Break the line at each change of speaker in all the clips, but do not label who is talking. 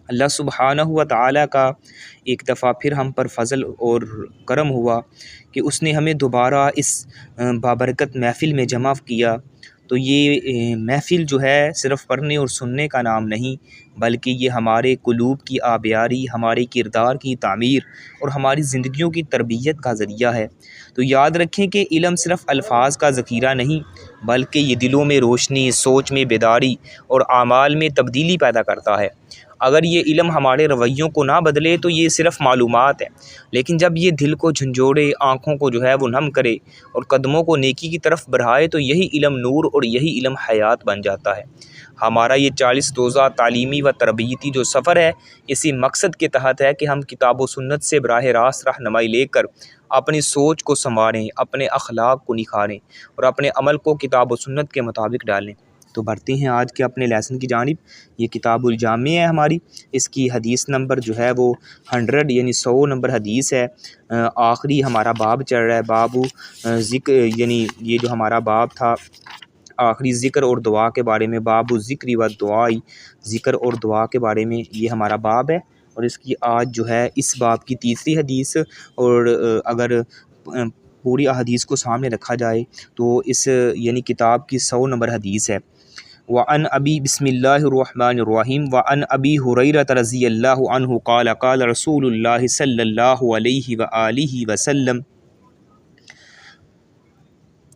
اللہ سبحانہ و تعالیٰ کا ایک دفعہ پھر ہم پر فضل اور کرم ہوا کہ اس نے ہمیں دوبارہ اس بابرکت محفل میں جمع کیا۔ تو یہ محفل جو ہے صرف پڑھنے اور سننے کا نام نہیں، بلکہ یہ ہمارے قلوب کی آبیاری، ہمارے کردار کی تعمیر اور ہماری زندگیوں کی تربیت کا ذریعہ ہے۔ تو یاد رکھیں کہ علم صرف الفاظ کا ذخیرہ نہیں، بلکہ یہ دلوں میں روشنی، سوچ میں بیداری اور اعمال میں تبدیلی پیدا کرتا ہے۔ اگر یہ علم ہمارے رویوں کو نہ بدلے تو یہ صرف معلومات ہے، لیکن جب یہ دل کو جھنجھوڑے، آنکھوں کو جو ہے وہ نم کرے اور قدموں کو نیکی کی طرف بڑھائے تو یہی علم نور اور یہی علم حیات بن جاتا ہے۔ ہمارا یہ 40 روزہ تعلیمی و تربیتی جو سفر ہے، اسی مقصد کے تحت ہے کہ ہم کتاب و سنت سے براہ راست رہنمائی لے کر اپنی سوچ کو سنواریں، اپنے اخلاق کو نکھاریں اور اپنے عمل کو کتاب و سنت کے مطابق ڈالیں۔ تو بڑھتے ہیں آج کے اپنے لیسن کی جانب۔ یہ کتاب الجامع ہے ہماری، اس کی حدیث نمبر جو ہے وہ 100 یعنی 100 نمبر حدیث ہے۔ آخری ہمارا باب چل رہا ہے، باب ذکر، یعنی یہ جو ہمارا باب تھا آخری ذکر اور دعا کے بارے میں، باب ذکر و دعائی، ذکر اور دعا کے بارے میں یہ ہمارا باب ہے، اور اس کی آج جو ہے اس باب کی تیسری حدیث، اور اگر پوری احادیث کو سامنے رکھا جائے تو اس یعنی کتاب کی 100 نمبر حدیث ہے۔ وعن ابی بسم اللہ الرحمن الرحیم وعن ابی ہریرہ رضی اللہ عنہ قال قال رسول اللہ صلی اللہ علیہ وآلہ وسلم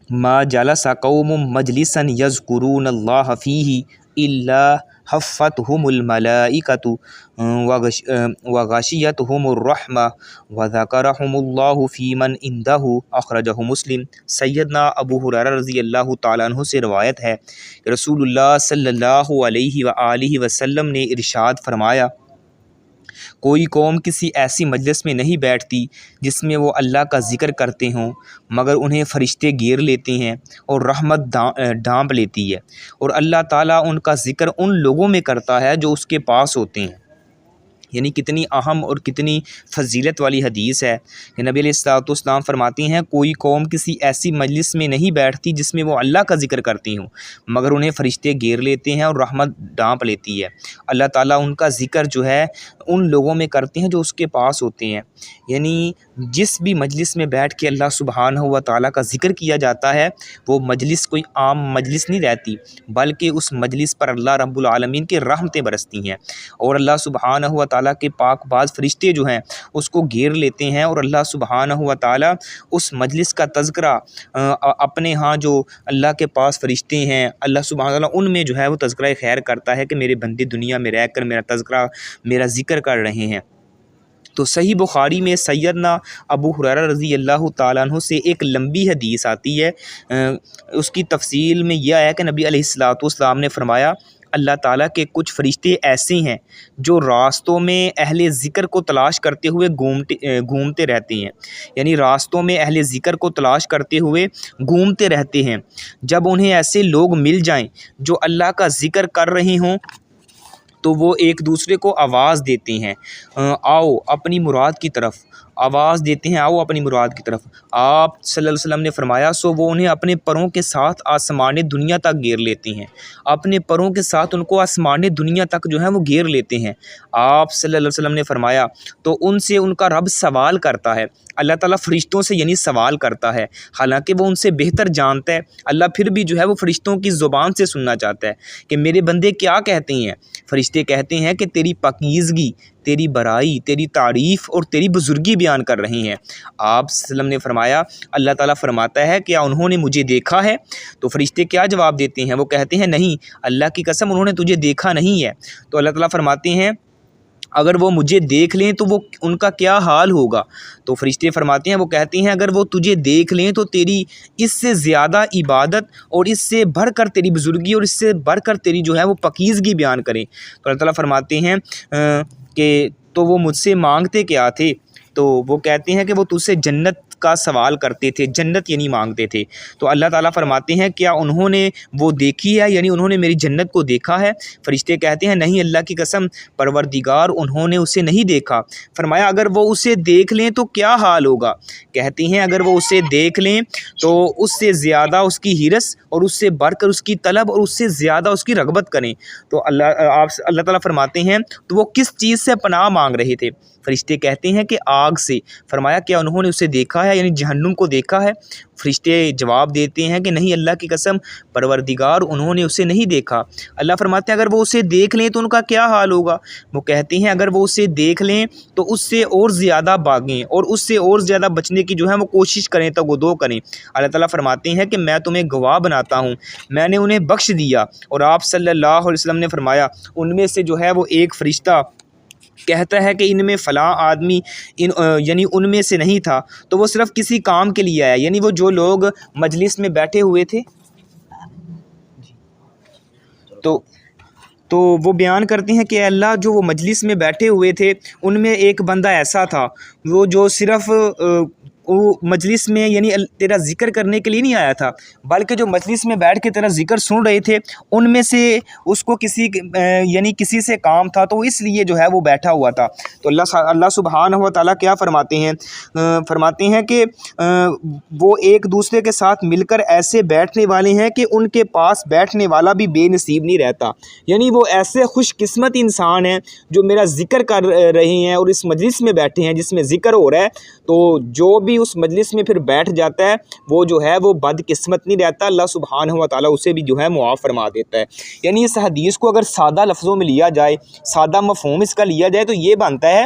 ما جلس قوم مجلسا یذکرون اللہ فیہ الا حفتہم الملائکۃ وغشیتہم الرحمہ وذکرہم اللہ فی من عندہ، اخرجہ مسلم۔ سیدنا ابو ہریرہ رضی اللہ تعالیٰ عنہ سے روایت ہے کہ رسول اللہ صلی اللہ علیہ وآلہ وسلم نے ارشاد فرمایا، کوئی قوم کسی ایسی مجلس میں نہیں بیٹھتی جس میں وہ اللہ کا ذکر کرتے ہوں مگر انہیں فرشتے گھیر لیتے ہیں اور رحمت ڈھانپ لیتی ہے، اور اللہ تعالیٰ ان کا ذکر ان لوگوں میں کرتا ہے جو اس کے پاس ہوتے ہیں۔ یعنی کتنی اہم اور کتنی فضیلت والی حدیث ہے کہ نبی علیہ الصلوۃ والسلام فرماتے ہیں کوئی قوم کسی ایسی مجلس میں نہیں بیٹھتی جس میں وہ اللہ کا ذکر کرتی ہوں مگر انہیں فرشتے گھیر لیتے ہیں اور رحمت ڈانپ لیتی ہے۔ اللہ تعالیٰ ان کا ذکر جو ہے ان لوگوں میں کرتے ہیں جو اس کے پاس ہوتے ہیں۔ یعنی جس بھی مجلس میں بیٹھ کے اللہ سبحانہ و تعالیٰ کا ذکر کیا جاتا ہے وہ مجلس کوئی عام مجلس نہیں رہتی، بلکہ اس مجلس پر اللہ رب العالمین کی رحمتیں برستی ہیں، اور اللہ سبحانہ و تعالیٰ کے پاک باز فرشتے جو ہیں اس کو گھیر لیتے ہیں، اور اللہ سبحانہ و تعالیٰ اس مجلس کا تذکرہ اپنے ہاں جو اللہ کے پاس فرشتے ہیں اللہ سبحانہ و تعالیٰ ان میں جو ہے وہ تذکرہ خیر کرتا ہے کہ میرے بندے دنیا میں رہ کر میرا تذکرہ، میرا ذکر کر رہے ہیں۔ تو صحیح بخاری میں سیدنا ابو ہریرہ رضی اللہ تعالیٰ عنہ سے ایک لمبی حدیث آتی ہے، اس کی تفصیل میں یہ آیا کہ نبی علیہ الصلوۃ والسلام نے فرمایا اللہ تعالیٰ کے کچھ فرشتے ایسے ہیں جو راستوں میں اہل ذکر کو تلاش کرتے ہوئے گھومتے رہتے ہیں، یعنی راستوں میں اہل ذکر کو تلاش کرتے ہوئے گھومتے رہتے ہیں۔ جب انہیں ایسے لوگ مل جائیں جو اللہ کا ذکر کر رہے ہوں تو وہ ایک دوسرے کو آواز دیتے ہیں، آؤ اپنی مراد کی طرف، آواز دیتے ہیں آؤ اپنی مراد کی طرف۔ آپ صلی اللہ علیہ وسلم نے فرمایا سو وہ انہیں اپنے پروں کے ساتھ آسمان دنیا تک گھیر لیتے ہیں، اپنے پروں کے ساتھ ان کو آسمان دنیا تک جو ہے وہ گھیر لیتے ہیں۔ آپ صلی اللہ علیہ وسلم نے فرمایا تو ان سے ان کا رب سوال کرتا ہے، اللہ تعالیٰ فرشتوں سے یعنی سوال کرتا ہے، حالانکہ وہ ان سے بہتر جانتا ہے، اللہ پھر بھی جو ہے وہ فرشتوں کی زبان سے سننا چاہتا ہے کہ میرے بندے کیا کہتے ہیں۔ فرشتے کہتے ہیں کہ تیری پاکیزگی، تیری برائی، تیری تعریف اور تیری بزرگی بیان کر رہے ہیں۔ آپ صلی اللہ علیہ وسلم نے فرمایا اللہ تعالیٰ فرماتا ہے کیا انہوں نے مجھے دیکھا ہے؟ تو فرشتے کیا جواب دیتے ہیں؟ وہ کہتے ہیں نہیں، اللہ کی قسم انہوں نے تجھے دیکھا نہیں ہے۔ تو اللہ تعالیٰ فرماتے ہیں اگر وہ مجھے دیکھ لیں تو وہ ان کا کیا حال ہوگا؟ تو فرشتے فرماتے ہیں، وہ کہتے ہیں اگر وہ تجھے دیکھ لیں تو تیری اس سے زیادہ عبادت اور اس سے بڑھ کر تیری بزرگی اور اس سے بڑھ کر تیری جو ہے وہ پاکیزگی بیان کریں۔ تو اللہ تعالیٰ فرماتے ہیں کہ تو وہ مجھ سے مانگتے کیا تھے؟ تو وہ کہتے ہیں کہ وہ تجھ سے جنت کا سوال کرتے تھے، جنت یعنی مانگتے تھے۔ تو اللہ تعالیٰ فرماتے ہیں کیا انہوں نے وہ دیکھی ہے، یعنی انہوں نے میری جنت کو دیکھا ہے؟ فرشتے کہتے ہیں نہیں اللہ کی قسم پروردگار انہوں نے اسے نہیں دیکھا۔ فرمایا اگر وہ اسے دیکھ لیں تو کیا حال ہوگا؟ کہتے ہیں اگر وہ اسے دیکھ لیں تو اس سے زیادہ اس کی ہرس اور اس سے بڑھ کر اس کی طلب اور اس سے زیادہ اس کی رغبت کریں۔ تو اللہ تعالیٰ فرماتے ہیں تو وہ کس چیز سے پناہ مانگ رہے تھے؟ فرشتے کہتے ہیں کہ آگ سے۔ فرمایا کیا انہوں نے اسے دیکھا ہے، یعنی جہنم کو دیکھا ہے؟ فرشتے جواب دیتے ہیں کہ نہیں اللہ کی قسم پروردگار انہوں نے اسے نہیں دیکھا۔ اللہ فرماتے ہیں اگر وہ اسے دیکھ لیں تو ان کا کیا حال ہوگا؟ وہ کہتے ہیں اگر وہ اسے دیکھ لیں تو اس سے اور زیادہ بھاگیں اور اس سے اور زیادہ بچنے کی جو ہے وہ کوشش کریں، تگودو کریں۔ اللہ تعالیٰ فرماتے ہیں کہ میں تمہیں گواہ بناتا ہوں، میں نے انہیں بخش دیا۔ اور آپ صلی اللہ علیہ وسلم نے فرمایا ان میں سے جو ہے وہ ایک فرشتہ کہتا ہے کہ ان میں فلاں آدمی یعنی ان میں سے نہیں تھا، تو وہ صرف کسی کام کے لیے آیا، یعنی وہ جو لوگ مجلس میں بیٹھے ہوئے تھے تو وہ بیان کرتے ہیں کہ اللہ جو وہ مجلس میں بیٹھے ہوئے تھے ان میں ایک بندہ ایسا تھا وہ جو صرف وہ مجلس میں یعنی تیرا ذکر کرنے کے لیے نہیں آیا تھا، بلکہ جو مجلس میں بیٹھ کے تیرا ذکر سن رہے تھے ان میں سے اس کو کسی سے کام تھا، تو اس لیے جو ہے وہ بیٹھا ہوا تھا۔ تو اللہ سبحانہ و تعالیٰ کیا فرماتے ہیں کہ وہ ایک دوسرے کے ساتھ مل کر ایسے بیٹھنے والے ہیں کہ ان کے پاس بیٹھنے والا بھی بے نصیب نہیں رہتا، یعنی وہ ایسے خوش قسمت انسان ہیں جو میرا ذکر کر رہے ہیں اور اس مجلس میں بیٹھے ہیں جس میں ذکر ہو رہا ہے، تو جو بھی اس مجلس میں پھر بیٹھ جاتا ہے وہ جو ہے وہ بد قسمت نہیں رہتا، اللہ سبحانہ و تعالیٰ اسے بھی جو ہے معاف فرما دیتا ہے۔ یعنی اس حدیث کو اگر سادہ لفظوں میں لیا جائے، سادہ مفہوم اس کا لیا جائے تو یہ بنتا ہے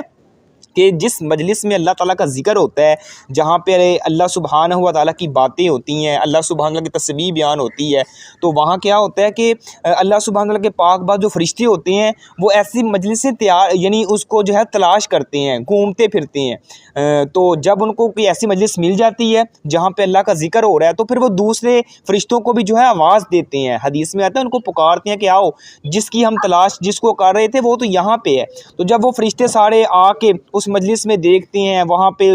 کہ جس مجلس میں اللہ تعالیٰ کا ذکر ہوتا ہے، جہاں پہ اللہ سبحانہ و تعالیٰ کی باتیں ہوتی ہیں، اللہ سبحانہ کی تسبیح بیان ہوتی ہے، تو وہاں کیا ہوتا ہے کہ اللہ سبحانہ تعالیٰ کے پاک باز جو فرشتے ہوتے ہیں وہ ایسی مجلسیں یعنی اس کو جو ہے تلاش کرتے ہیں، گھومتے پھرتے ہیں۔ تو جب ان کو کوئی ایسی مجلس مل جاتی ہے جہاں پہ اللہ کا ذکر ہو رہا ہے تو پھر وہ دوسرے فرشتوں کو بھی جو ہے آواز دیتے ہیں، حدیث میں آتا ہے ان کو پکارتے ہیں کہ آؤ جس کی ہم تلاش جس کو کر رہے تھے وہ تو یہاں پہ ہے۔ تو جب وہ فرشتے سارے آ کے اس مجلس میں دیکھتے ہیں، وہاں پہ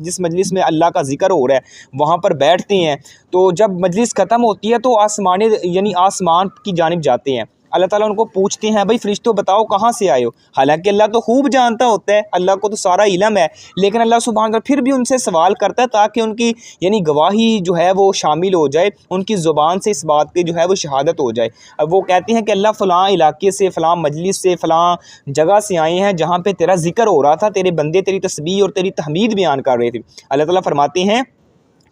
جس مجلس میں اللہ کا ذکر ہو رہا ہے وہاں پر بیٹھتے ہیں، تو جب مجلس ختم ہوتی ہے تو آسمان کی جانب جاتے ہیں۔ اللہ تعالیٰ ان کو پوچھتے ہیں بھائی فرشتوں بتاؤ کہاں سے آئے ہو؟ حالانکہ اللہ تو خوب جانتا ہوتا ہے، اللہ کو تو سارا علم ہے، لیکن اللہ سبحانہ تعالیٰ پھر بھی ان سے سوال کرتا ہے تاکہ ان کی یعنی گواہی جو ہے وہ شامل ہو جائے، ان کی زبان سے اس بات کی جو ہے وہ شہادت ہو جائے۔ اب وہ کہتے ہیں کہ اللہ فلاں علاقے سے، فلاں مجلس سے، فلاں جگہ سے آئے ہیں جہاں پہ تیرا ذکر ہو رہا تھا، تیرے بندے تیری تسبیح اور تیری تحمید بیان کر رہے تھے۔ اللہ تعالیٰ فرماتے ہیں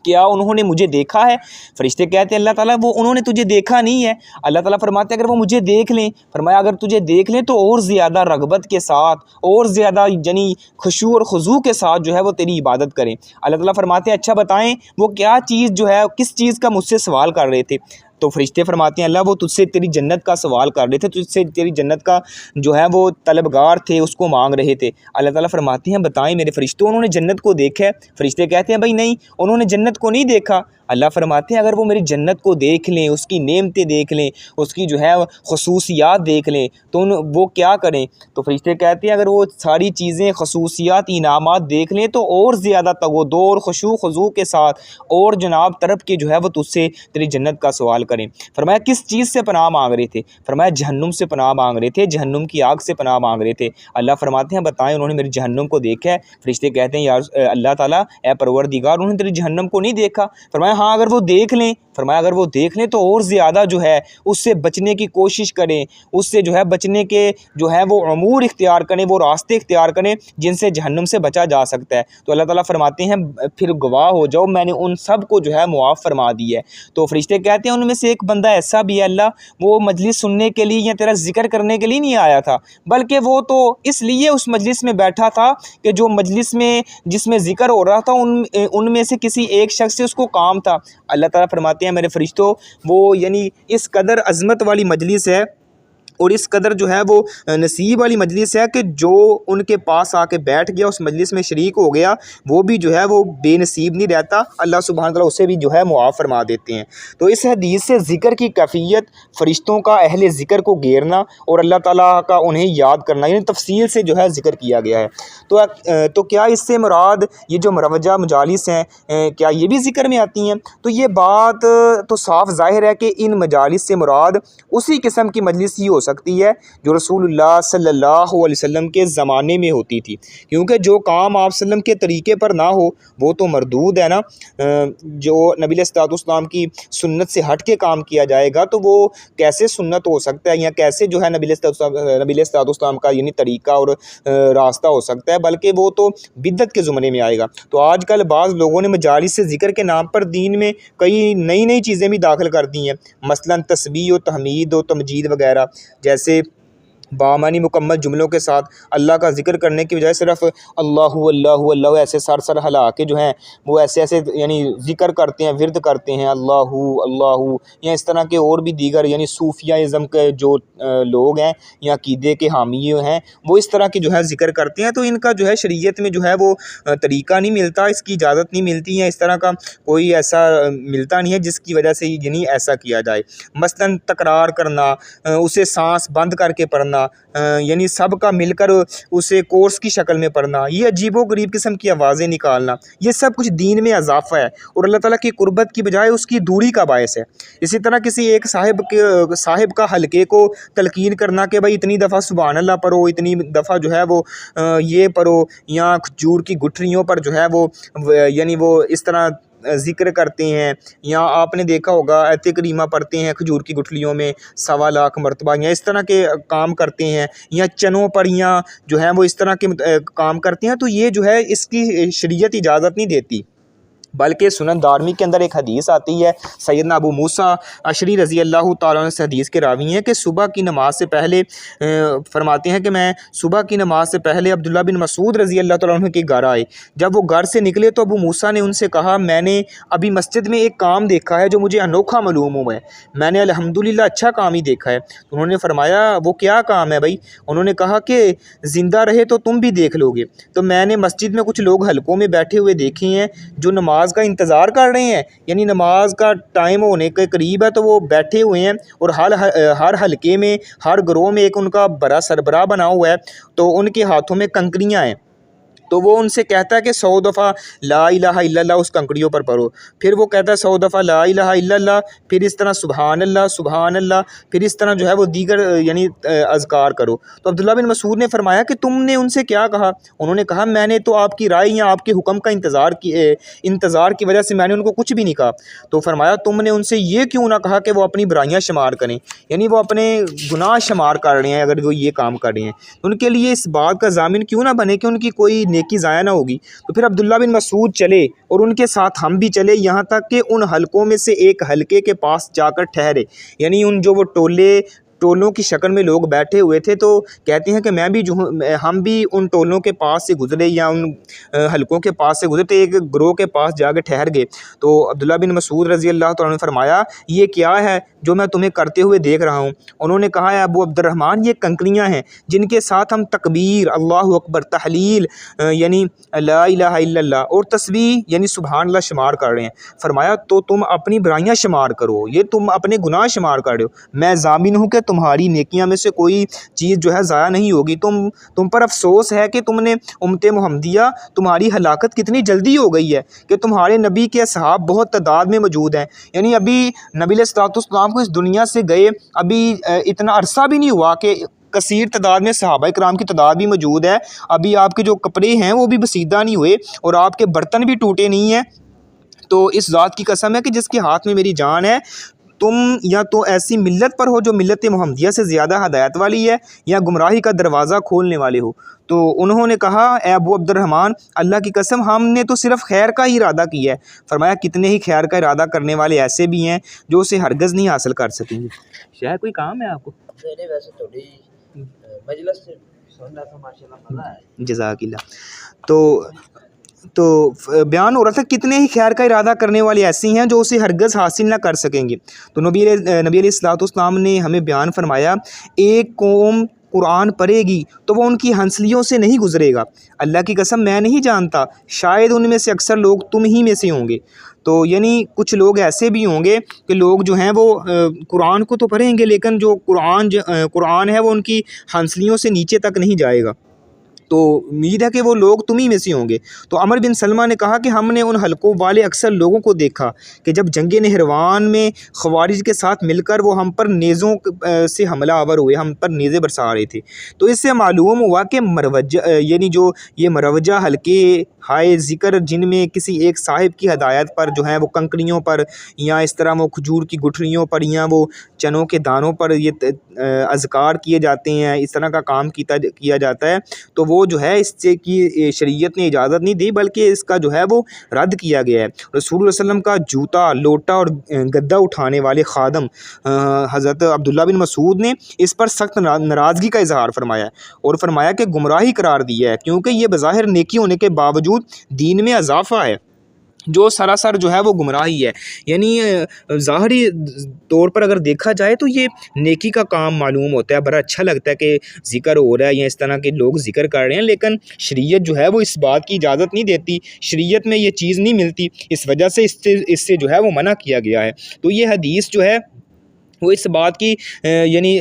کیا انہوں نے مجھے دیکھا ہے؟ فرشتے کہتے ہیں اللہ تعالیٰ وہ انہوں نے تجھے دیکھا نہیں ہے۔ اللہ تعالیٰ فرماتے ہیں اگر وہ مجھے دیکھ لیں، فرمایا اگر تجھے دیکھ لیں تو اور زیادہ رغبت کے ساتھ اور زیادہ یعنی خشوع اور خضوع کے ساتھ جو ہے وہ تیری عبادت کریں۔ اللہ تعالیٰ فرماتے ہیں اچھا بتائیں وہ کیا چیز جو ہے کس چیز کا مجھ سے سوال کر رہے تھے؟ تو فرشتے فرماتے ہیں اللہ وہ تجھ سے تیری جنت کا سوال کر رہے تھے، تجھ سے تیری جنت کا جو ہے وہ طلبگار تھے، اس کو مانگ رہے تھے۔ اللہ تعالیٰ فرماتے ہیں بتائیں میرے فرشتوں انہوں نے جنت کو دیکھا ہے؟ فرشتے کہتے ہیں بھائی نہیں انہوں نے جنت کو نہیں دیکھا۔ اللہ فرماتے ہیں اگر وہ میری جنت کو دیکھ لیں، اس کی نعمتیں دیکھ لیں، اس کی جو ہے خصوصیات دیکھ لیں تو وہ کیا کریں؟ تو فرشتے کہتے ہیں اگر وہ ساری چیزیں خصوصیات انعامات دیکھ لیں تو اور زیادہ تگودو اور خشوع خضوع کے ساتھ اور جناب طرف کے جو ہے وہ تجھ سے تیری جنت کا سوال کریں۔ فرمایا کس چیز سے پناہ مانگ رہے تھے؟ فرمایا جہنم سے پناہ مانگ رہے تھے، جہنم کی آگ سے پناہ مانگ رہے تھے۔ اللہ فرماتے ہیں بتائیں انہوں نے میری جہنم کو دیکھا ہے؟ فرشتے کہتے ہیں اللہ تعالیٰ اے پروردگار انہوں نے تیری جہنم کو نہیں دیکھا۔ فرمایا ہاں اگر وہ دیکھ لیں، فرمایا اگر وہ دیکھ لیں تو اور زیادہ جو ہے اس سے بچنے کی کوشش کریں، اس سے جو ہے بچنے کے جو ہے وہ امور اختیار کریں، وہ راستے اختیار کریں جن سے جہنم سے بچا جا سکتا ہے۔ تو اللہ تعالیٰ فرماتے ہیں پھر گواہ ہو جاؤ میں نے ان سب کو جو ہے معاف فرما دی ہے۔ تو فرشتے کہتے ہیں ان میں سے ایک بندہ ایسا بھی ہے اللہ وہ مجلس سننے کے لیے یا تیرا ذکر کرنے کے لیے نہیں آیا تھا، بلکہ وہ تو اس لیے اس مجلس میں بیٹھا تھا کہ جو مجلس میں جس میں ذکر ہو رہا تھا ان میں سے کسی ایک شخص سے اس کو کام تھا۔ اللہ تعالیٰ فرماتے ہیں میرے فرشتوں وہ یعنی اس قدر عظمت والی مجلس ہے، اور اس قدر جو ہے وہ نصیب والی مجلس ہے کہ جو ان کے پاس آ کے بیٹھ گیا، اس مجلس میں شریک ہو گیا، وہ بھی جو ہے وہ بے نصیب نہیں رہتا، اللہ سبحانہ تعالیٰ اسے بھی جو ہے معاف فرما دیتے ہیں۔ تو اس حدیث سے ذکر کی کیفیت، فرشتوں کا اہل ذکر کو گھیرنا اور اللہ تعالیٰ کا انہیں یاد کرنا، یعنی تفصیل سے جو ہے ذکر کیا گیا ہے۔ تو کیا اس سے مراد یہ جو مروجہ مجالس ہیں کیا یہ بھی ذکر میں آتی ہیں؟ تو یہ بات تو صاف ظاہر ہے کہ ان مجالس سے مراد اسی قسم کی مجلس ہی ہو سکتی ہے جو رسول اللہ صلی اللہ علیہ وسلم کے زمانے میں ہوتی تھی، کیونکہ جو کام آپ صلی اللہ علیہ وسلم کے طریقے پر نہ ہو وہ تو مردود ہے نا۔ جو نبی علیہ السلام کی سنت سے ہٹ کے کام کیا جائے گا تو وہ کیسے سنت ہو سکتا ہے، یا کیسے جو ہے نبی علیہ السلام کا یعنی طریقہ اور راستہ ہو سکتا ہے، بلکہ وہ تو بدعت کے زمرے میں آئے گا۔ تو آج کل بعض لوگوں نے مجالس سے ذکر کے نام پر دین میں کئی نئی چیزیں بھی داخل کر دی ہیں، مثلا تسبیح و تحمید و تمجید وغیرہ، جیسے بامانی مکمل جملوں کے ساتھ اللہ کا ذکر کرنے کی بجائے صرف اللہ اللہ اللہ ایسے سر ہلا کے جو ہیں وہ ایسے یعنی ذکر کرتے ہیں، ورد کرتے ہیں اللہ اللہ، یا اس طرح کے اور بھی دیگر یعنی صوفیہ ازم کے جو لوگ ہیں یا عقیدے کے حامی ہیں وہ اس طرح کے جو ہے ذکر کرتے ہیں۔ تو ان کا جو ہے شریعت میں جو ہے وہ طریقہ نہیں ملتا، اس کی اجازت نہیں ملتی ہے، اس طرح کا کوئی ایسا ملتا نہیں ہے جس کی وجہ سے یعنی ایسا کیا جائے۔ مثلا تکرار کرنا، اسے سانس بند کر کے پڑھنا، یعنی سب کا مل کر اسے کورس کی شکل میں پڑھنا، یہ عجیب و غریب قسم کی آوازیں نکالنا، یہ سب کچھ دین میں اضافہ ہے اور اللہ تعالیٰ کی قربت کی بجائے اس کی دوری کا باعث ہے۔ اسی طرح کسی ایک صاحب کا حلقے کو تلقین کرنا کہ بھائی اتنی دفعہ سبحان اللہ پڑھو، اتنی دفعہ جو ہے وہ یہ پڑھو، یا کھجور کی گٹھلیوں پر جو ہے وہ یعنی وہ اس طرح ذکر کرتے ہیں، یا آپ نے دیکھا ہوگا آیت کریمہ پڑھتے ہیں کھجور کی گٹھلیوں میں 1.25 مرتبہ، یا اس طرح کے کام کرتے ہیں، یا چنوں پر یا جو ہے وہ اس طرح کے کام کرتے ہیں، تو یہ جو ہے اس کی شریعت اجازت نہیں دیتی۔ بلکہ سنن دارمی کے اندر ایک حدیث آتی ہے، سیدنا ابو موسیٰ اشعری رضی اللہ تعالیٰ عنہ سے حدیث کے راوی ہیں کہ صبح کی نماز سے پہلے فرماتے ہیں کہ میں صبح کی نماز سے پہلے عبداللہ بن مسعود رضی اللہ تعالیٰ عنہ کے گھر آئے۔ جب وہ گھر سے نکلے تو ابو موسیٰ نے ان سے کہا میں نے ابھی مسجد میں ایک کام دیکھا ہے جو مجھے انوکھا معلوم ہوا ہے، میں نے الحمدللہ اچھا کام ہی دیکھا ہے۔ انہوں نے فرمایا وہ کیا کام ہے بھائی؟ انہوں نے کہا کہ زندہ رہے تو تم بھی دیکھ لو گے۔ تو میں نے مسجد میں کچھ لوگ حلقوں میں بیٹھے ہوئے دیکھے ہیں جو نماز کا انتظار کر رہے ہیں، یعنی نماز کا ٹائم ہونے کے قریب ہے تو وہ بیٹھے ہوئے ہیں، اور ہر حلقے میں ہر گروہ میں ایک ان کا بڑا سربراہ بنا ہوا ہے، تو ان کے ہاتھوں میں کنکریاں ہیں، تو وہ ان سے کہتا ہے کہ 100 دفعہ لا الہ الا اللہ اس کنکریوں پر پڑھو، پھر وہ کہتا ہے 100 دفعہ لا الہ الا اللہ، پھر اس طرح سبحان اللہ، پھر اس طرح جو ہے وہ دیگر یعنی اذکار کرو۔ تو عبداللہ بن مسعود نے فرمایا کہ تم نے ان سے کیا کہا؟ انہوں نے کہا میں نے تو آپ کی رائے یا آپ کے حکم کا انتظار کی وجہ سے میں نے ان کو کچھ بھی نہیں کہا۔ تو فرمایا تم نے ان سے یہ کیوں نہ کہا کہ وہ اپنی برائیاں شمار کریں، یعنی وہ اپنے گناہ شمار کر رہے ہیں، اگر وہ یہ کام کر رہے ہیں ان کے لیے اس بات کا ضامن کیوں نہ بنے کہ ان کی کوئی نیکی ضائع نہ ہوگی۔ تو پھر عبداللہ بن مسعود چلے اور ان کے ساتھ ہم بھی چلے، یہاں تک کہ ان حلقوں میں سے ایک حلقے کے پاس جا کر ٹھہرے، یعنی ان جو وہ ٹولوں کی شکل میں لوگ بیٹھے ہوئے تھے، تو کہتے ہیں کہ ہم بھی ان ٹولوں کے پاس سے گزرے یا ان حلقوں کے پاس سے گزرے، تو ایک گروہ کے پاس جا کے ٹھہر گئے۔ تو عبداللہ بن مسعود رضی اللہ تعالیٰ عنہ نے فرمایا یہ کیا ہے جو میں تمہیں کرتے ہوئے دیکھ رہا ہوں؟ انہوں نے کہا ہے ابو عبد الرحمن یہ کنکریاں ہیں جن کے ساتھ ہم تکبیر، اللہ اکبر، تحلیل یعنی لا الہ الا اللہ اور تسبیح یعنی سبحان اللہ شمار کر رہے ہیں۔ فرمایا تو تم اپنی برائیاں شمار کرو، یہ تم اپنے گناہ شمار کر رہے ہو، میں ضامن ہوں کہ تمہاری نیکیاں میں سے کوئی چیز جو ہے ضائع نہیں ہوگی۔ تم پر افسوس ہے کہ تم نے امت محمدیہ، تمہاری ہلاکت کتنی جلدی ہو گئی ہے کہ تمہارے نبی کے اصحاب بہت تعداد میں موجود ہیں، یعنی ابھی نبی علیہ السلام کو اس دنیا سے گئے ابھی اتنا عرصہ بھی نہیں ہوا کہ کثیر تعداد میں صحابہ کرام کی تعداد بھی موجود ہے، ابھی آپ کے جو کپڑے ہیں وہ بھی بسیدہ نہیں ہوئے اور آپ کے برتن بھی ٹوٹے نہیں ہیں۔ تو اس ذات کی قسم ہے کہ جس کے ہاتھ میں میری جان ہے، تم یا تو ایسی ملت پر ہو جو ملت محمدیہ سے زیادہ ہدایت والی ہے یا گمراہی کا دروازہ کھولنے والے ہو۔ تو انہوں نے کہا اے ابو عبد الرحمن اللہ کی قسم ہم نے تو صرف خیر کا ہی ارادہ کیا ہے۔ فرمایا کتنے ہی خیر کا ارادہ کرنے والے ایسے بھی ہیں جو اسے ہرگز نہیں حاصل کر سکیں گے۔ شاید کوئی کام ہے آپ کو؟ ویسے تھوڑی مجلس سے سننا تھا ماشاءاللہ، جزاک اللہ۔ تو تو بیان ہو رہا تھا کتنے ہی خیر کا ارادہ کرنے والے ایسی ہیں جو اسے ہرگز حاصل نہ کر سکیں گے۔ تو نبی علیہ الصلوۃ والسلام نے ہمیں بیان فرمایا، ایک قوم قرآن پڑھے گی تو وہ ان کی ہنسلیوں سے نہیں گزرے گا، اللہ کی قسم میں نہیں جانتا، شاید ان میں سے اکثر لوگ تم ہی میں سے ہوں گے۔ تو یعنی کچھ لوگ ایسے بھی ہوں گے کہ لوگ جو ہیں وہ قرآن کو تو پڑھیں گے، لیکن جو قرآن ہے وہ ان کی ہنسلیوں سے نیچے تک نہیں جائے گا، تو امید ہے کہ وہ لوگ تم ہی میں سے ہوں گے۔ تو عمر بن سلمہ نے کہا کہ ہم نے ان حلقوں والے اکثر لوگوں کو دیکھا کہ جب جنگ نہروان میں خوارج کے ساتھ مل کر وہ ہم پر نیزوں سے حملہ آور ہوئے، ہم پر نیزے برسا رہے تھے، تو اس سے معلوم ہوا کہ یعنی جو یہ مروجہ حلقے ہائے ذکر جن میں کسی ایک صاحب کی ہدایت پر جو ہیں وہ کنکریوں پر یا اس طرح وہ کھجور کی گٹھلیوں پر یا وہ چنوں کے دانوں پر یہ اذکار کیے جاتے ہیں، اس طرح کا کام کیا جاتا ہے، تو وہ جو ہے اس سے کی شریعت نے اجازت نہیں دی، بلکہ اس کا جو ہے وہ رد کیا گیا ہے۔ رسول اللہ صلی اللہ علیہ وسلم کا جوتا، لوٹا اور گدا اٹھانے والے خادم حضرت عبداللہ بن مسعود نے اس پر سخت ناراضگی کا اظہار فرمایا اور فرمایا کہ گمراہی قرار دیا ہے، کیونکہ یہ بظاہر نیکی ہونے کے باوجود دین میں اضافہ ہے جو سراسر جو ہے وہ گمراہی ہے۔ یعنی ظاہری طور پر اگر دیکھا جائے تو یہ نیکی کا کام معلوم ہوتا ہے، بڑا اچھا لگتا ہے کہ ذکر ہو رہا ہے یا اس طرح کے لوگ ذکر کر رہے ہیں، لیکن شریعت جو ہے وہ اس بات کی اجازت نہیں دیتی، شریعت میں یہ چیز نہیں ملتی، اس وجہ سے اس سے جو ہے وہ منع کیا گیا ہے۔ تو یہ حدیث جو ہے وہ اس بات کی یعنی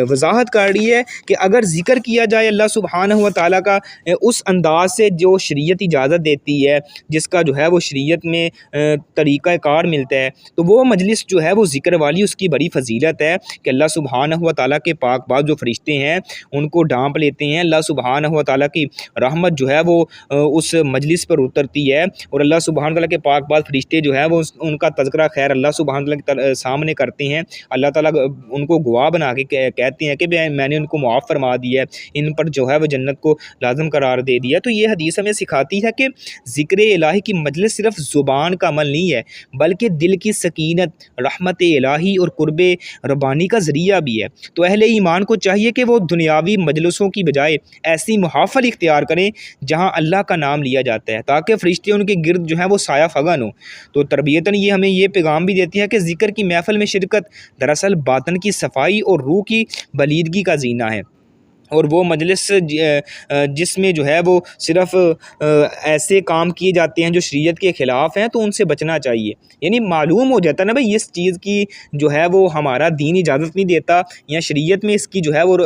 وضاحت کر رہی ہے کہ اگر ذکر کیا جائے اللہ سبحانہ و تعالیٰ کا اس انداز سے جو شریعت اجازت دیتی ہے، جس کا جو ہے وہ شریعت میں طریقہ کار ملتا ہے، تو وہ مجلس جو ہے وہ ذکر والی اس کی بڑی فضیلت ہے کہ اللہ سبحانہ و تعالیٰ کے پاک باز جو فرشتے ہیں ان کو ڈانپ لیتے ہیں، اللہ سبحانہ و تعالیٰ کی رحمت جو ہے وہ اس مجلس پر اترتی ہے، اور اللہ سبحانہ و تعالیٰ کے پاک باز فرشتے جو ہے وہ ان کا تذکرہ خیر اللہ سبحانہ و تعالیٰ کے سامنے کرتے ہیں، اللہ تعالیٰ ان کو گواہ بنا کے کہتے ہیں کہ میں نے ان کو معاف فرما دیا ہے، ان پر جو ہے وہ جنت کو لازم قرار دے دیا۔ تو یہ حدیث ہمیں سکھاتی ہے کہ ذکر الہی کی مجلس صرف زبان کا عمل نہیں ہے، بلکہ دل کی سکینت، رحمت الہی اور قرب ربانی کا ذریعہ بھی ہے۔ تو اہل ایمان کو چاہیے کہ وہ دنیاوی مجلسوں کی بجائے ایسی محافل اختیار کریں جہاں اللہ کا نام لیا جاتا ہے، تاکہ فرشتے ان کے گرد جو ہیں وہ سایہ فغن ہوں۔ تو تربیتاً یہ ہمیں یہ پیغام بھی دیتی ہے کہ ذکر کی محفل میں شرکت دراصل باطن کی صفائی اور روح کی بلیدگی کا زینہ ہے، اور وہ مجلس جس میں جو ہے وہ صرف ایسے کام کیے جاتے ہیں جو شریعت کے خلاف ہیں تو ان سے بچنا چاہیے۔ یعنی معلوم ہو جاتا ہے نا بھائی اس چیز کی جو ہے وہ ہمارا دین اجازت نہیں دیتا یا شریعت میں اس کی جو ہے وہ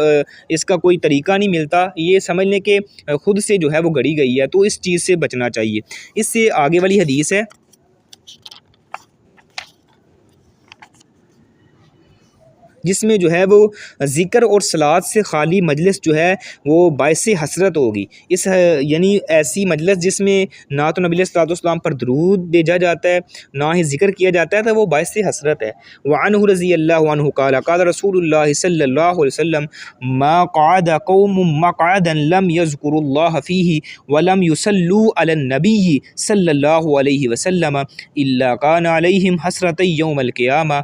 اس کا کوئی طریقہ نہیں ملتا، یہ سمجھ لیں کہ خود سے جو ہے وہ گڑی گئی ہے، تو اس چیز سے بچنا چاہیے۔ اس سے آگے والی حدیث ہے، جس میں جو ہے وہ ذکر اور صلات سے خالی مجلس جو ہے وہ باعث حسرت ہوگی۔ یعنی ایسی مجلس جس میں نہ تو نبی صلی اللہ علیہ وسلم پر درود بھیجا جاتا ہے نہ ہی ذکر کیا جاتا ہے، تو وہ باعث حسرت ہے۔ وعنہ رضی اللہ عنہ قال قال رسول اللہ صلی اللہ علیہ وسلم ما قعد قوم مقعدا لم يذكروا الله فيه ولم يصلوا على النبي صلی اللہ علیہ وسلم الا كان عليهم حسرة يوم القيامة۔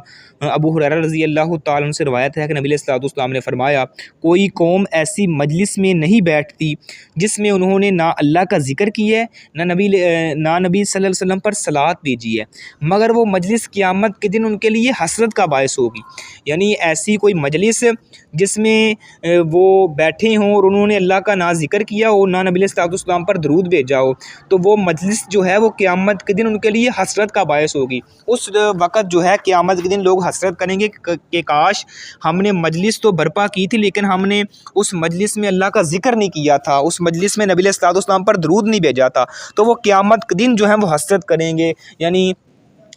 ابو ہریرہ رضی اللہ تعالیٰ عنہ سے روایت ہے کہ نبی صلی اللہ علیہ وسلم نے فرمایا، کوئی قوم ایسی مجلس میں نہیں بیٹھتی جس میں انہوں نے نہ اللہ کا ذکر کیا ہے نہ نبی صلی اللہ علیہ وسلم پر صلات بھیجی ہے، مگر وہ مجلس قیامت کے دن ان کے لیے حسرت کا باعث ہوگی۔ یعنی ایسی کوئی مجلس جس میں وہ بیٹھے ہوں اور انہوں نے اللہ کا نہ ذکر کیا ہو نہ نبی صلی اللہ علیہ وسلم پر درود بھیجا ہو، تو وہ مجلس جو ہے وہ قیامت کے دن ان کے لیے حسرت کا باعث ہوگی۔ اس وقت جو ہے قیامت کے دن لوگ حسرت کریں گے کہ کاش ہم نے مجلس تو برپا کی تھی لیکن ہم نے اس مجلس میں اللہ کا ذکر نہیں کیا تھا، اس مجلس میں نبی صلی اللہ علیہ وسلم پر درود نہیں بھیجا تھا، تو وہ قیامت کے دن جو ہے وہ حسرت کریں گے، یعنی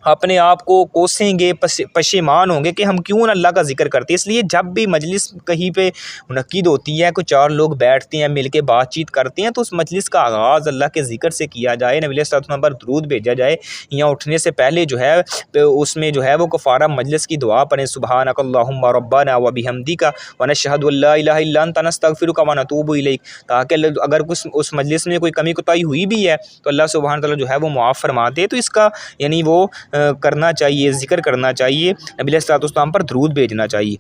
اپنے آپ کو کوسیں گے، پشیمان ہوں گے کہ ہم کیوں اللہ کا ذکر کرتے ہیں۔ اس لیے جب بھی مجلس کہیں پہ منعقد ہوتی ہے، کوئی چار لوگ بیٹھتے ہیں مل کے بات چیت کرتے ہیں، تو اس مجلس کا آغاز اللہ کے ذکر سے کیا جائے، نبی صلی اللہ علیہ وسلم پر درود بھیجا جائے، یا اٹھنے سے پہلے جو ہے اس میں جو ہے وہ کفارہ مجلس کی دعا پڑھیں، سبحانک اللہم ربنا وبحمدک ونشہد ان لا الہ الا انت نستغفرک ونتوب الیک، تاکہ اگر اس مجلس میں کوئی کمی کوتاہی ہوئی بھی ہے تو اللہ سبحانہ تعالیٰ جو ہے وہ معاف فرما دے۔ تو اس کا یعنی وہ کرنا چاہیے، ذکر کرنا چاہیے، نبی صلی اللہ علیہ وسلم پر درود بھیجنا چاہیے۔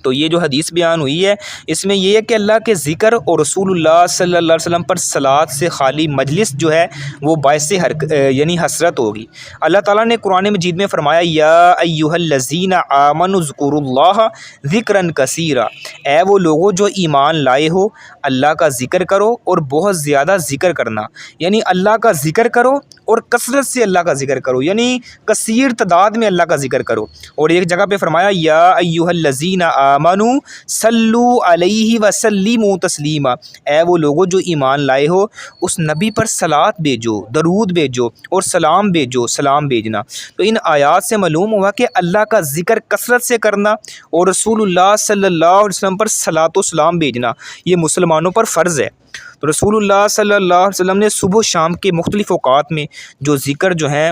تو یہ جو حدیث بیان ہوئی ہے اس میں یہ ہے کہ اللہ کے ذکر اور رسول اللہ صلی اللہ علیہ وسلم پر صلوات سے خالی مجلس جو ہے وہ باعث یعنی حسرت ہوگی۔ اللہ تعالیٰ نے قرآن مجید میں فرمایا یا ایھا الذین آمنوا اذکروا اللہ ذکرا کثیرا، اے وہ لوگوں جو ایمان لائے ہو اللہ کا ذکر کرو اور بہت زیادہ ذکر کرنا، یعنی اللہ کا ذکر کرو اور کثرت سے اللہ کا ذکر کرو، یعنی کثیر تعداد میں اللہ کا ذکر کرو۔ اور ایک جگہ پہ فرمایا یا ایھا الذین آمنوا صلوا علیہ وسلموا تسلیما، اے وہ لوگوں جو ایمان لائے ہو اس نبی پر صلوات بھیجو، درود بھیجو اور سلام بھیجو، سلام بھیجنا۔ تو ان آیات سے معلوم ہوا کہ اللہ کا ذکر کثرت سے کرنا اور رسول اللہ صلی اللہ علیہ وسلم پر صلوات و سلام بھیجنا یہ مسلمانوں پر فرض ہے۔ تو رسول اللہ صلی اللہ علیہ وسلم نے صبح و شام کے مختلف اوقات میں جو ذکر جو ہیں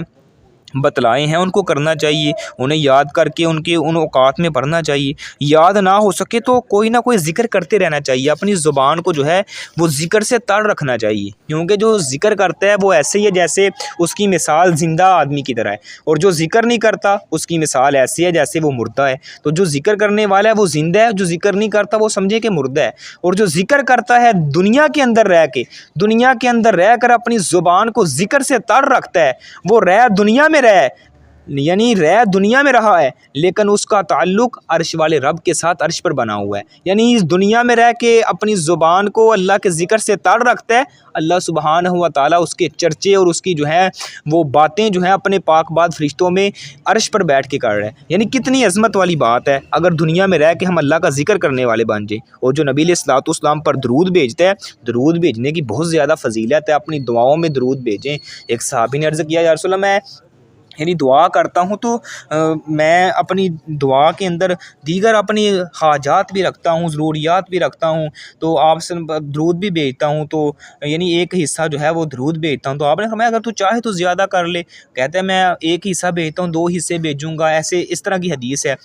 بتلائے ہیں ان کو کرنا چاہیے، انہیں یاد کر کے ان اوقات میں پڑھنا چاہیے۔ یاد نہ ہو سکے تو کوئی نہ کوئی ذکر کرتے رہنا چاہیے، اپنی زبان کو جو ہے وہ ذکر سے تر رکھنا چاہیے، کیونکہ جو ذکر کرتا ہے وہ ایسے ہی ہے جیسے اس کی مثال زندہ آدمی کی طرح ہے، اور جو ذکر نہیں کرتا اس کی مثال ایسی ہے جیسے وہ مردہ ہے۔ تو جو ذکر کرنے والا ہے وہ زندہ ہے، جو ذکر نہیں کرتا وہ سمجھے کہ مردہ ہے۔ اور جو ذکر کرتا ہے دنیا کے اندر رہ کر اپنی زبان کو ذکر سے تر رکھتا ہے، وہ دنیا میں دنیا میں رہا ہے لیکن اس کا تعلق عرش والے رب کے ساتھ عرش پر بنا ہوا ہے، یعنی اس دنیا میں رہ کے اپنی زبان کو اللہ کے ذکر سے تر رکھتا ہے، اللہ سبحانہ و تعالیٰ اس کے چرچے اور اس کی جو ہے وہ باتیں جو ہیں اپنے پاک باد فرشتوں میں عرش پر بیٹھ کے کر رہے ہیں۔ یعنی کتنی عظمت والی بات ہے اگر دنیا میں رہ کے ہم اللہ کا ذکر کرنے والے بن جائیں۔ اور جو نبی علیہ الصلوۃ والسلام پر درود بھیجتا ہے، درود بھیجنے کی بہت زیادہ فضیلت ہے، اپنی دعاؤں میں درود بھیجیں۔ ایک صحابی نے عرض کیا یا رسول اللہ میں یعنی دعا کرتا ہوں تو میں اپنی دعا کے اندر دیگر اپنی حاجات بھی رکھتا ہوں، ضروریات بھی رکھتا ہوں، تو آپ سے درود بھی بھیجتا ہوں، تو یعنی ایک حصہ جو ہے وہ درود بھیجتا ہوں۔ تو آپ نے فرمایا اگر تو چاہے تو زیادہ کر لے، کہتے ہیں میں ایک حصہ بھیجتا ہوں 2 حصے بھیجوں گا، ایسے اس طرح کی حدیث ہے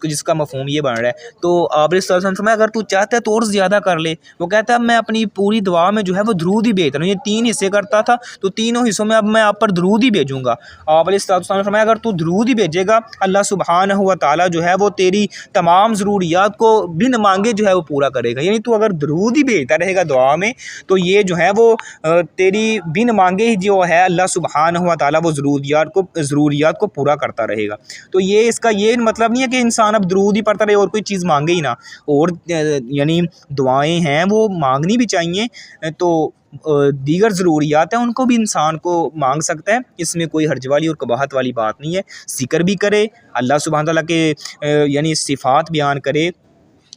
جس کا مفہوم یہ بن رہا ہے۔ تو آپ نے فرمایا اگر تو چاہتا ہے تو اور زیادہ کر لے، وہ کہتا ہے میں اپنی پوری دعا میں جو ہے وہ درود ہی بھیجتا ہوں، یہ 3 حصے کرتا تھا تو تینوں حصوں میں اب میں آپ پر درود ہی بھیجوں گا۔ آپ علیہ السلام نے فرمایا اگر تو درود ہی بھیجے گا اللہ سبحانہ و تعالیٰ جو ہے وہ تیری تمام ضروریات کو بن مانگے جو ہے وہ پورا کرے گا۔ یعنی تو اگر درود ہی بھیجتا رہے گا دعا میں تو یہ جو ہے وہ تیری بن مانگے ہی جو ہے اللہ سبحانہ و تعالیٰ وہ ضروریات کو پورا کرتا رہے گا۔ تو یہ اس کا یہ مطلب نہیں ہے کہ انسان اب درود ہی پڑھتا رہے اور کوئی چیز مانگے ہی نہ، اور یعنی دعائیں ہیں وہ مانگنی بھی چاہیے، تو دیگر ضروریات ہیں ان کو بھی انسان کو مانگ سکتا ہے، اس میں کوئی حرج والی اور قباحت والی بات نہیں ہے۔ ذکر بھی کرے، اللہ سبحانہ تعالیٰ کے یعنی صفات بیان کرے،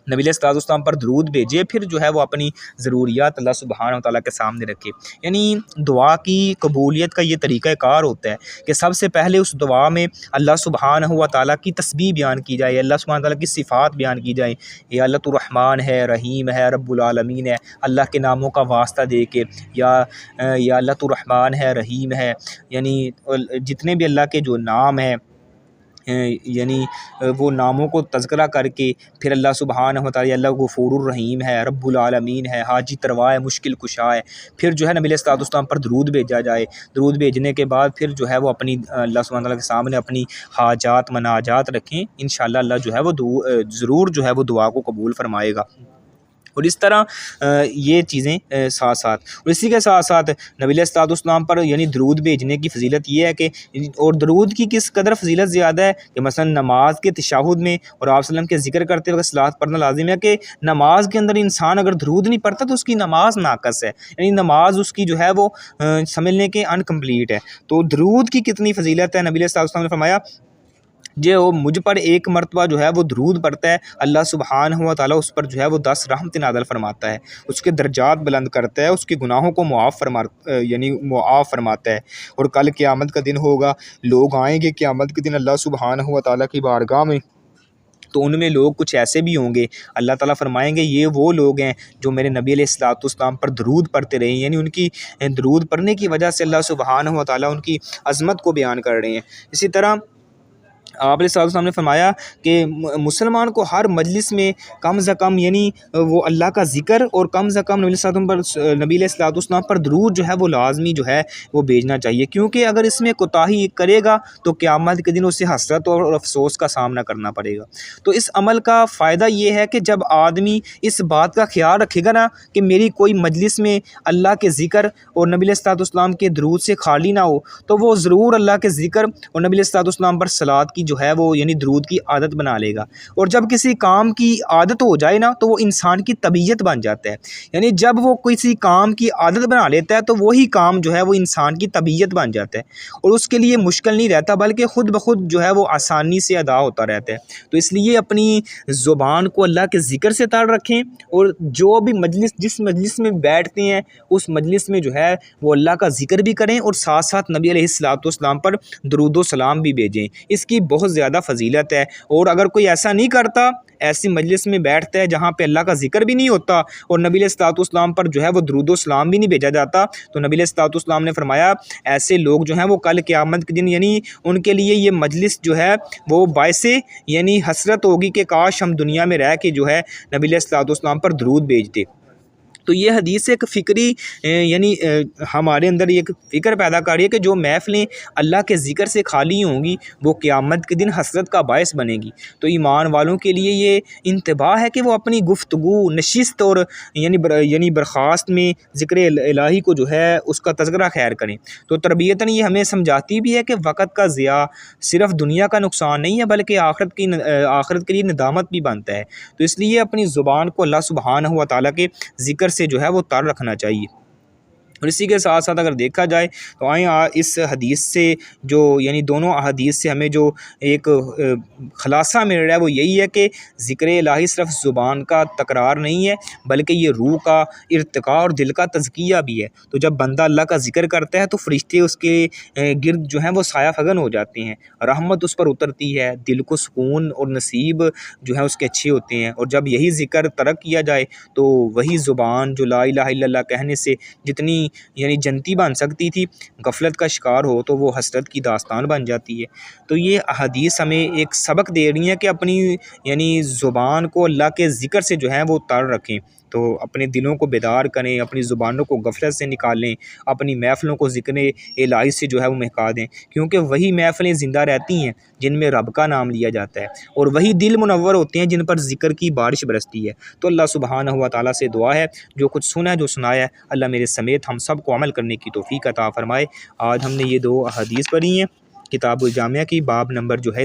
نبی علیہ الصلوۃ والسلام پر درود بھیجے، پھر جو ہے وہ اپنی ضروریات اللہ سبحانہ تعالیٰ کے سامنے رکھے۔ یعنی دعا کی قبولیت کا یہ طریقہ کار ہوتا ہے کہ سب سے پہلے اس دعا میں اللہ سبحانہ و تعالیٰ کی تسبیح بیان کی جائے، اللہ سبحانہ تعالیٰ کی صفات بیان کی جائیں، یا اللہ تو رحمان ہے، رحیم ہے، رب العالمین ہے، اللہ کے ناموں کا واسطہ دے کے، یا اللہ تو رحمان ہے، رحیم ہے، یعنی جتنے بھی اللہ کے جو نام ہیں یعنی وہ ناموں کو تذکرہ کر کے پھر اللہ سبحانہ و تعالیٰ اللہ غفور الرحیم ہے، رب العالمین ہے، حاجی تروا ہے، مشکل کشا ہے، پھر جو ہے نبی علیہ الصلوۃ والسلام پر درود بھیجا جائے۔ درود بھیجنے کے بعد پھر جو ہے وہ اپنی اللہ سبحانہ تعالیٰ کے سامنے اپنی حاجات مناجات رکھیں، انشاءاللہ اللہ جو ہے وہ ضرور جو ہے وہ دعا کو قبول فرمائے گا۔ اور اس طرح یہ چیزیں ساتھ ساتھ، اور اسی کے ساتھ ساتھ نبی علیہ الصلوۃ والسلام پر یعنی درود بھیجنے کی فضیلت یہ ہے کہ، اور درود کی کس قدر فضیلت زیادہ ہے کہ مثلا نماز کے تشہد میں اور آپ وسلم کے ذکر کرتے وقت صلوات پڑھنا لازم ہے، کہ نماز کے اندر انسان اگر درود نہیں پڑھتا تو اس کی نماز ناقص ہے، یعنی نماز اس کی جو ہے وہ سمجھنے کے انکمپلیٹ ہے۔ تو درود کی کتنی فضیلت ہے، نبی علیہ الصلوۃ والسلام نے فرمایا جو مجھ پر ایک مرتبہ جو ہے وہ درود پڑھتا ہے اللہ سبحانہ و تعالیٰ اس پر جو ہے وہ 10 رحمت نازل فرماتا ہے، اس کے درجات بلند کرتا ہے، اس کے گناہوں کو معاف فرماتا ہے۔ اور کل قیامت کا دن ہوگا، لوگ آئیں گے قیامت کے دن اللہ سبحانہ و تعالیٰ کی بارگاہ میں، تو ان میں لوگ کچھ ایسے بھی ہوں گے، اللہ تعالیٰ فرمائیں گے یہ وہ لوگ ہیں جو میرے نبی علیہ الصلوۃ والسلام پر درود پڑھتے رہے، یعنی ان کی درود پڑھنے کی وجہ سے اللہ سبحانہ و تعالیٰ ان کی عظمت کو بیان کر رہے ہیں۔ اسی طرح آپ علیہ السلام نے فرمایا کہ مسلمان کو ہر مجلس میں کم از کم یعنی وہ اللہ کا ذکر اور کم از کم نبی علیہ السلام پر درود جو ہے وہ لازمی جو ہے وہ بھیجنا چاہیے، کیونکہ اگر اس میں کوتاہی کرے گا تو قیامت کے دن اسے حسرت اور افسوس کا سامنا کرنا پڑے گا۔ تو اس عمل کا فائدہ یہ ہے کہ جب آدمی اس بات کا خیال رکھے گا نا کہ میری کوئی مجلس میں اللہ کے ذکر اور نبی علیہ السلام کے درود سے خالی نہ ہو، تو وہ ضرور اللہ کے ذکر اور نبی علیہ السلام پر صلوات کی جو ہے وہ یعنی درود کی عادت بنا لے گا۔ اور جب کسی کام کی عادت ہو جائے نا تو وہ انسان کی طبیعت بن جاتا ہے، یعنی جب وہ کسی کام کی عادت بنا لیتا ہے تو وہی کام جو ہے وہ انسان کی طبیعت بن جاتا ہے اور اس کے لیے مشکل نہیں رہتا بلکہ خود بخود جو ہے وہ آسانی سے ادا ہوتا رہتا ہے۔ تو اس لیے اپنی زبان کو اللہ کے ذکر سے تار رکھیں، اور جو بھی جس مجلس میں بیٹھتے ہیں اس مجلس میں جو ہے وہ اللہ کا ذکر بھی کریں اور ساتھ ساتھ نبی علیہ السلام پر درود و سلام بھی بھیجیں۔ اس کی بہت زیادہ فضیلت ہے، اور اگر کوئی ایسا نہیں کرتا، ایسی مجلس میں بیٹھتا ہے جہاں پہ اللہ کا ذکر بھی نہیں ہوتا اور نبی علیہ السلام پر جو ہے وہ درود و سلام بھی نہیں بھیجا جاتا، تو نبی علیہ السلام نے فرمایا ایسے لوگ جو ہیں وہ کل قیامت کے دن یعنی ان کے لیے یہ مجلس جو ہے وہ باعث یعنی حسرت ہوگی کہ کاش ہم دنیا میں رہ کے جو ہے نبی علیہ السلام پر درود بھیجتے۔ تو یہ حدیث ایک فکری یعنی ہمارے اندر ایک فکر پیدا کر رہی ہے کہ جو محفلیں اللہ کے ذکر سے خالی ہوں گی وہ قیامت کے دن حسرت کا باعث بنے گی۔ تو ایمان والوں کے لیے یہ انتباہ ہے کہ وہ اپنی گفتگو، نشست اور یعنی برخاست میں ذکر الہی کو جو ہے اس کا تذکرہ خیر کریں۔ تو تربیتاً یہ ہمیں سمجھاتی بھی ہے کہ وقت کا ضیاع صرف دنیا کا نقصان نہیں ہے بلکہ آخرت کے لیے ندامت بھی بنتا ہے۔ تو اس لیے اپنی زبان کو اللہ سبحانہ و تعالیٰ کے ذکر سے جو ہے وہ تار رکھنا چاہیے۔ اور اسی کے ساتھ ساتھ اگر دیکھا جائے تو آئیں اس حدیث سے جو یعنی دونوں احادیث سے ہمیں جو ایک خلاصہ مل رہا ہے وہ یہی ہے کہ ذکر الہی صرف زبان کا تکرار نہیں ہے بلکہ یہ روح کا ارتقاء اور دل کا تزکیہ بھی ہے۔ تو جب بندہ اللہ کا ذکر کرتا ہے تو فرشتے اس کے گرد جو ہیں وہ سایہ فگن ہو جاتے ہیں، رحمت اس پر اترتی ہے، دل کو سکون اور نصیب جو ہے اس کے اچھے ہوتے ہیں۔ اور جب یہی ذکر ترک کیا جائے تو وہی زبان جو لا الہ الا اللہ کہنے سے جتنی یعنی جنتی بن سکتی تھی، غفلت کا شکار ہو تو وہ حسرت کی داستان بن جاتی ہے۔ تو یہ احادیث ہمیں ایک سبق دے رہی ہیں کہ اپنی یعنی زبان کو اللہ کے ذکر سے جو ہے وہ تار رکھیں، تو اپنے دلوں کو بیدار کریں، اپنی زبانوں کو غفلت سے نکالیں، اپنی محفلوں کو ذکر الہی سے جو ہے وہ مہکا دیں، کیونکہ وہی محفلیں زندہ رہتی ہیں جن میں رب کا نام لیا جاتا ہے، اور وہی دل منور ہوتے ہیں جن پر ذکر کی بارش برستی ہے۔ تو اللہ سبحانہ و تعالیٰ سے دعا ہے جو کچھ سنا ہے جو سنایا ہے اللہ میرے سمیت ہم سب کو عمل کرنے کی توفیق عطا فرمائے۔ آج ہم نے یہ 2 احادیث پڑھی ہیں کتاب الجامعہ کی، باب نمبر جو ہے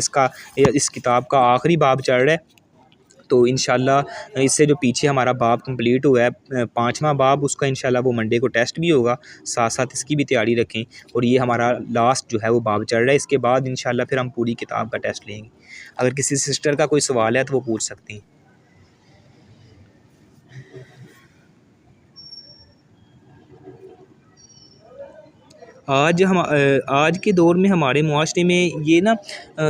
اس کتاب کا آخری باب چل رہا ہے، تو انشاءاللہ اس سے جو پیچھے ہمارا باب کمپلیٹ ہوا ہے 5واں باب، اس کا انشاءاللہ وہ منڈے کو ٹیسٹ بھی ہوگا، ساتھ ساتھ اس کی بھی تیاری رکھیں۔ اور یہ ہمارا لاسٹ جو ہے وہ باب چل رہا ہے، اس کے بعد انشاءاللہ پھر ہم پوری کتاب کا ٹیسٹ لیں گے۔ اگر کسی سسٹر کا کوئی سوال ہے تو وہ پوچھ سکتے ہیں۔ آج کے دور میں ہمارے معاشرے میں یہ نا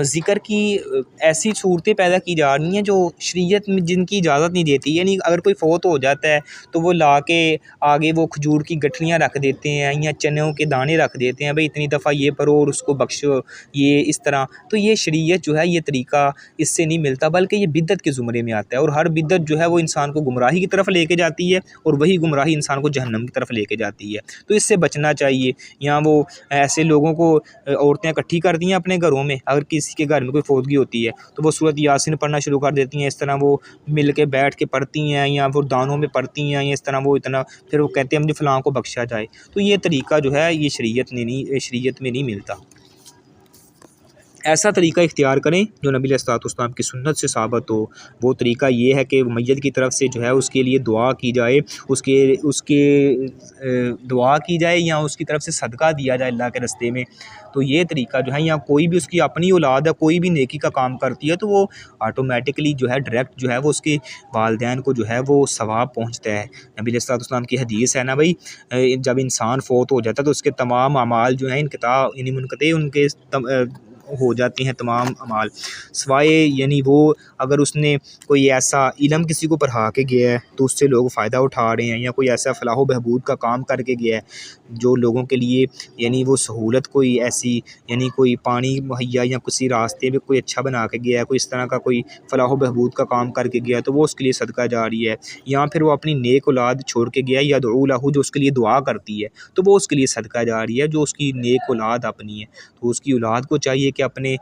ذکر کی ایسی صورتیں پیدا کی جا رہی ہیں جو شریعت میں جن کی اجازت نہیں دیتی، یعنی اگر کوئی فوت ہو جاتا ہے تو وہ لا کے آگے وہ کھجور کی گٹھلیاں رکھ دیتے ہیں یا چنوں کے دانے رکھ دیتے ہیں، بھئی اتنی دفعہ یہ پڑھو اور اس کو بخشو، یہ اس طرح۔ تو یہ شریعت جو ہے یہ طریقہ اس سے نہیں ملتا بلکہ یہ بدعت کے زمرے میں آتا ہے، اور ہر بدعت جو ہے وہ انسان کو گمراہی کی طرف لے کے جاتی ہے اور وہی گمراہی انسان کو جہنم کی طرف لے کے جاتی ہے۔ تو اس سے بچنا چاہیے۔ یا وہ ایسے لوگوں کو عورتیں اکٹھی کرتی ہیں اپنے گھروں میں، اگر کسی کے گھر میں کوئی فوتگی ہوتی ہے تو وہ سورۃ یاسین پڑھنا شروع کر دیتی ہیں، اس طرح وہ مل کے بیٹھ کے پڑھتی ہیں یا وہ دانوں میں پڑھتی ہیں، یا اس طرح وہ پھر وہ کہتے ہیں مجھے فلاں کو بخشا جائے۔ تو یہ طریقہ جو ہے یہ شریعت میں نہیں ملتا۔ ایسا طریقہ اختیار کریں جو نبی علیہ السلام کی سنت سے ثابت ہو۔ وہ طریقہ یہ ہے کہ میت کی طرف سے جو ہے اس کے لیے دعا کی جائے، اس کے دعا کی جائے یا اس کی طرف سے صدقہ دیا جائے اللہ کے راستے میں۔ تو یہ طریقہ جو ہے، یا کوئی بھی اس کی اپنی اولاد ہے کوئی بھی نیکی کا کام کرتی ہے تو وہ آٹومیٹکلی جو ہے ڈائریکٹ جو ہے وہ اس کے والدین کو جو ہے وہ ثواب پہنچتا ہے۔ نبی علیہ السلام کی حدیث ہے نا بھائی، جب انسان فوت ہو جاتا ہے تو اس کے تمام اعمال جو ہیں منقطع ان کے ہو جاتے ہیں تمام اعمال، سوائے یعنی وہ اگر اس نے کوئی ایسا علم کسی کو پڑھا کے گیا ہے تو اس سے لوگ فائدہ اٹھا رہے ہیں، یا کوئی ایسا فلاح و بہبود کا کام کر کے گیا ہے جو لوگوں کے لیے یعنی وہ سہولت کوئی ایسی یعنی کوئی پانی مہیا یا کسی راستے پہ کوئی اچھا بنا کے گیا ہے، کوئی اس طرح کا کوئی فلاح و بہبود کا کام کر کے گیا ہے تو وہ اس کے لیے صدقہ جاری ہے، یا پھر وہ اپنی نیک اولاد چھوڑ کے گیا یا دعو لہو جو اس کے لیے دعا کرتی ہے تو وہ اس کے لیے صدقہ جاری ہے جو اس کی نیک اولاد اپنی ہے، تو اس کی اولاد کو چاہیے کہ اپنے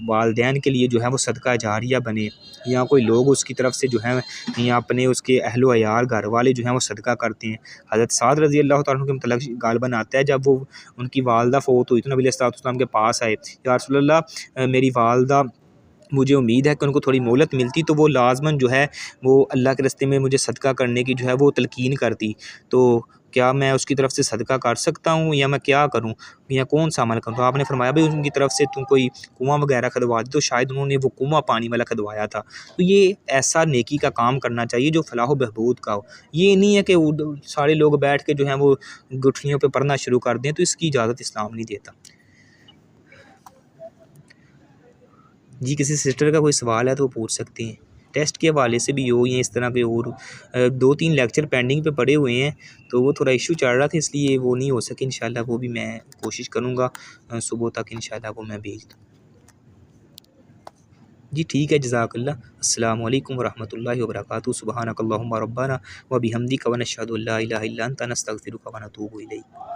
والدین کے لیے جو ہے وہ صدقہ جاریہ بنے، یا کوئی لوگ اس کی طرف سے جو ہے یا اپنے اس کے اہل و عیال گھر والے جو ہیں وہ صدقہ کرتے ہیں۔ حضرت سعد رضی اللہ تعالیٰ عنہ کے متعلق غالباً آتا ہے جب وہ ان کی والدہ فوت ہوئی تو نبی علیہ الصلوۃ والسلام کے پاس آئے، یا رسول اللہ میری والدہ مجھے امید ہے کہ ان کو تھوڑی مہلت ملتی تو وہ لازماً جو ہے وہ اللہ کے راستے میں مجھے صدقہ کرنے کی جو ہے وہ تلقین کرتی، تو کیا میں اس کی طرف سے صدقہ کر سکتا ہوں یا میں کیا کروں یا کون سا عمل کروں؟ تو آپ نے فرمایا بھائی ان کی طرف سے تم کوئی کنواں وغیرہ کھدوا دی، تو شاید انہوں نے وہ کنواں پانی والا کھدوایا تھا، تو یہ ایسا نیکی کا کام کرنا چاہیے جو فلاح و بہبود کا ہو، یہ نہیں ہے کہ سارے لوگ بیٹھ کے جو ہیں وہ گٹھلیوں پہ پڑھنا شروع کر دیں، تو اس کی اجازت اسلام نہیں دیتا۔ جی کسی سسٹر کا کوئی سوال ہے تو وہ پوچھ سکتے ہیں، ٹیسٹ کے حوالے سے بھی ہو یا اس طرح کے اور 2-3 لیکچر پینڈنگ پہ پڑے ہوئے ہیں تو وہ تھوڑا ایشو چل رہا تھا اس لیے وہ نہیں ہو سکے، انشاءاللہ وہ بھی میں کوشش کروں گا صبح تک انشاءاللہ وہ میں بھیج دوں۔ جی ٹھیک ہے، جزاک اللہ، السلام علیکم ورحمۃ اللہ وبرکاتہ، سبحانک اللہم ربنا و بحمدک و نشہد ان لا الہ الا انت نستغفرک و نتوب الیک۔